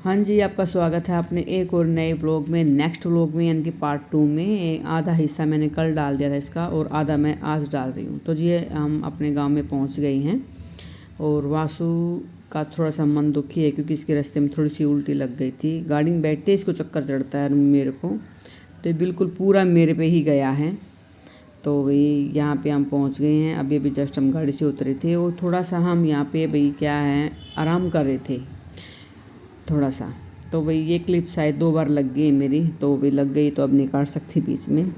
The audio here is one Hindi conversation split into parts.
हाँ जी, आपका स्वागत है अपने एक और नए व्लॉग में। नेक्स्ट व्लॉग में यानी कि पार्ट 2 में आधा हिस्सा मैंने कल डाल दिया था इसका और आधा मैं आज डाल रही हूँ। तो जी हम अपने गांव में पहुँच गई हैं और वासु का थोड़ा सा मन दुखी है क्योंकि इसके रास्ते में थोड़ी सी उल्टी लग गई थी। गाड़ी में बैठते इसको चक्कर चढ़ता है मेरे को, तो बिल्कुल पूरा मेरे पे ही गया है। तो वही यहाँ पे हम पहुँच गए हैं। अभी अभी जस्ट हम गाड़ी से उतरे थे और थोड़ा सा हम यहाँ पे भाई क्या है आराम कर रहे थे थोड़ा सा। तो भाई ये क्लिप शायद 2 बार लग गई मेरी, तो भाई लग गई तो अब नहीं काट सकती बीच में।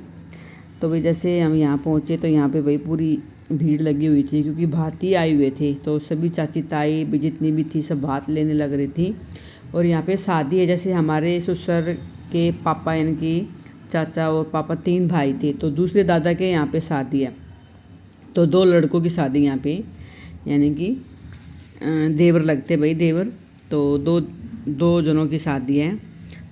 तो भाई जैसे हम यहाँ पहुँचे तो यहाँ पे भाई पूरी भीड़ लगी हुई थी क्योंकि भाती आए हुए थे। तो सभी चाची ताई भी जितनी भी थी सब भात लेने लग रही थी। और यहाँ पे शादी है, जैसे हमारे ससुर के पापा यानी कि चाचा और पापा 3 भाई थे, तो दूसरे दादा के यहाँ पे शादी है। तो 2 लड़कों की शादी यहाँ पे यानी कि देवर लगते भाई देवर। तो दो जनों की शादी है।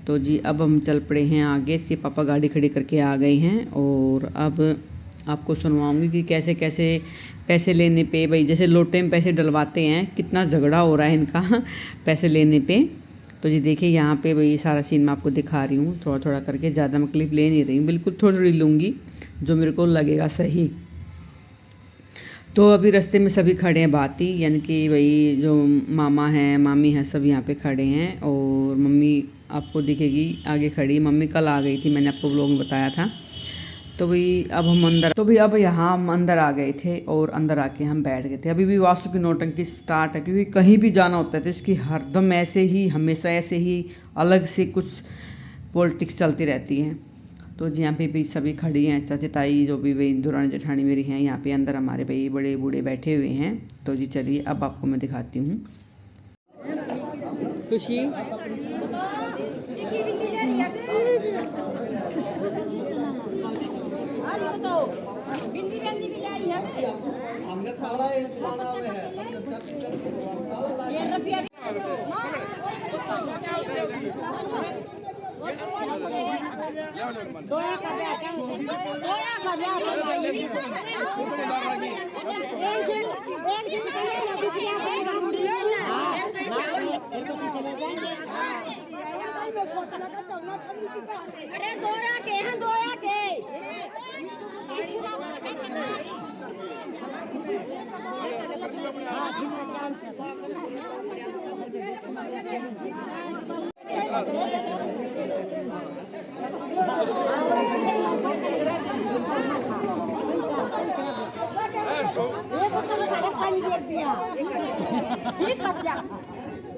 तो जी अब हम चल पड़े हैं आगे। इसके पापा गाड़ी खड़ी करके आ गए हैं और अब आपको सुनवाऊंगी कि कैसे कैसे पैसे लेने पे भाई जैसे लोटे में पैसे डलवाते हैं कितना झगड़ा हो रहा है इनका पैसे लेने पे। तो जी देखिए यहाँ पे भाई सारा सीन मैं आपको दिखा रही हूँ थोड़ा थोड़ा करके, ज़्यादा मैं क्लिप ले नहीं रही हूँ, बिल्कुल थोड़ी थोड़ी लूँगी जो मेरे को लगेगा सही। तो अभी रास्ते में सभी खड़े हैं भाती यानी कि भाई जो मामा हैं मामी हैं सब यहाँ पे खड़े हैं और मम्मी आपको दिखेगी आगे खड़ी। मम्मी कल आ गई थी, मैंने आपको व्लॉग में बताया था। तो भाई अब यहाँ हम अंदर आ गए थे और अंदर आके हम बैठ गए थे। अभी भी वासु की नौटंकी स्टार्ट है क्योंकि कहीं भी जाना होता है तो इसकी हरदम ऐसे ही हमेशा ऐसे ही अलग से कुछ पॉलिटिक्स चलती रहती है। तो जी यहाँ पे भी सभी खड़ी हैं, चाची ताई जो भी भाई दुरानी जेठानी मेरी हैं यहाँ पे अंदर हमारे भाई बड़े बूढ़े बैठे हुए हैं। तो जी चलिए अब आपको मैं दिखाती हूँ। खुशी अरे दोया के हैं दोया के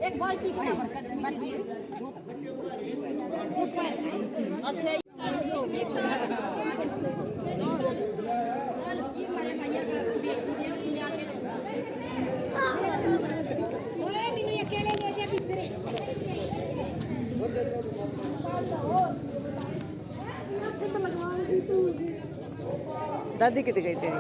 एक बाल्टी का अच्छा दादी कितने गई तेरी?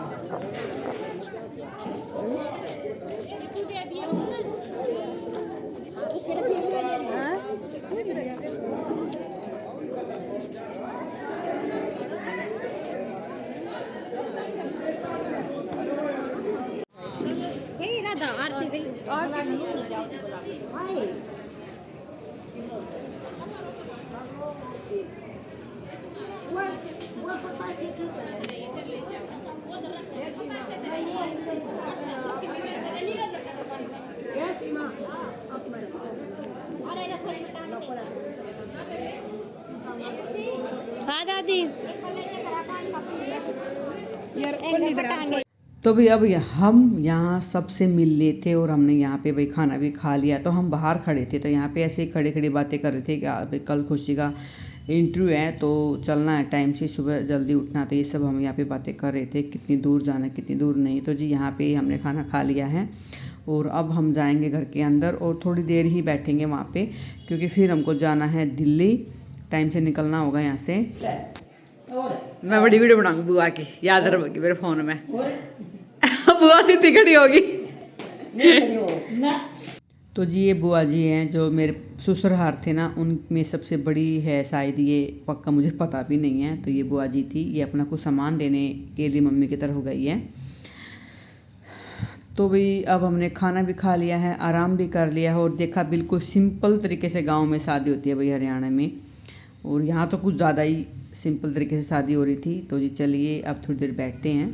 हाँ दादी तो भाई अब हम यहाँ सबसे मिल लिए थे और हमने यहाँ पे भाई खाना भी खा लिया। तो हम बाहर खड़े थे तो यहाँ पे ऐसे ही खड़े खड़ी बातें कर रहे थे कि भाई कल खुशी का इंटरव्यू है तो चलना है टाइम से, सुबह जल्दी उठना। तो ये सब हम यहाँ पे बातें कर रहे थे कितनी दूर जाना है कितनी दूर नहीं। तो जी यहाँ पे हमने खाना खा लिया है और अब हम जाएंगे घर के अंदर और थोड़ी देर ही बैठेंगे वहाँ पे क्योंकि फिर हमको जाना है दिल्ली, टाइम से निकलना होगा यहाँ से। मैं बड़ी वीडियो बनाऊंगी बुआ की, याद रखोगी मेरे फ़ोन में। बुआ सीधी खड़ी होगी। तो जी ये बुआ जी हैं जो मेरे ससुराल थे ना, उनमें सबसे बड़ी है शायद, ये पक्का मुझे पता भी नहीं है। तो ये बुआ जी थी, ये अपना कुछ सामान देने के लिए मम्मी की तरफ गई है। तो भाई अब हमने खाना भी खा लिया है, आराम भी कर लिया है और देखा बिल्कुल सिंपल तरीके से गांव में शादी होती है भाई हरियाणा में। और यहाँ तो कुछ ज़्यादा ही सिंपल तरीके से शादी हो रही थी। तो जी चलिए अब थोड़ी देर बैठते हैं।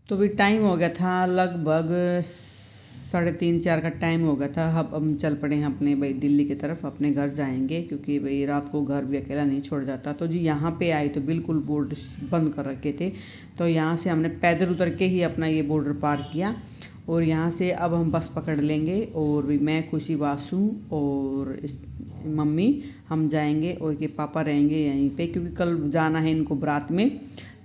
तो भी टाइम हो गया था लगभग 3:30-4 का टाइम हो गया था। अब हम चल पड़े हैं अपने भाई दिल्ली की तरफ, अपने घर जाएंगे क्योंकि भाई रात को घर भी अकेला नहीं छोड़ जाता। तो जी यहाँ पे आए तो बिल्कुल बॉर्डर बंद कर रखे थे, तो यहाँ से हमने पैदल उतर के ही अपना ये बॉर्डर पार किया। और यहाँ से अब हम बस पकड़ लेंगे और भी मैं, खुशी, वासु और मम्मी हम जाएंगे और के पापा रहेंगे यहीं पे क्योंकि कल जाना है इनको बारात में।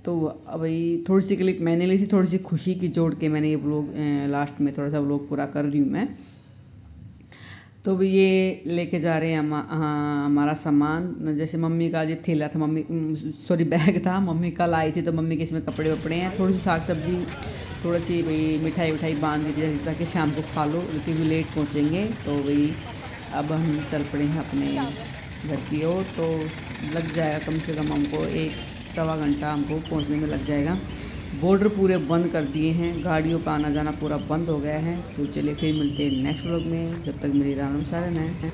तो अभी थोड़ी सी क्लिप मैंने ली थी, थोड़ी सी खुशी की जोड़ के मैंने ये व्लॉग लास्ट में थोड़ा सा व्लॉग पूरा कर रही हूँ मैं। तो भी ये लेके जा रहे हैं हमारा सामान। जैसे मम्मी का जो थैला था, बैग था, मम्मी कल आई थी तो मम्मी के इसमें कपड़े वपड़े हैं, थोड़ी सी साग सब्जी, थोड़ी सी भाई मिठाई विठाई बांध दी थी ताकि शाम को खा लो क्योंकि लेट पहुँचेंगे। तो भाई अब हम चल पड़े हैं अपने घर की ओर। तो लग जाएगा कम से कम हमको 1-1.25 घंटा हमको पहुंचने में लग जाएगा। बॉर्डर पूरे बंद कर दिए हैं, गाड़ियों का आना जाना पूरा बंद हो गया है। तो चलिए फिर मिलते हैं नेक्स्ट व्लॉग में, जब तक मेरी राम सारन है।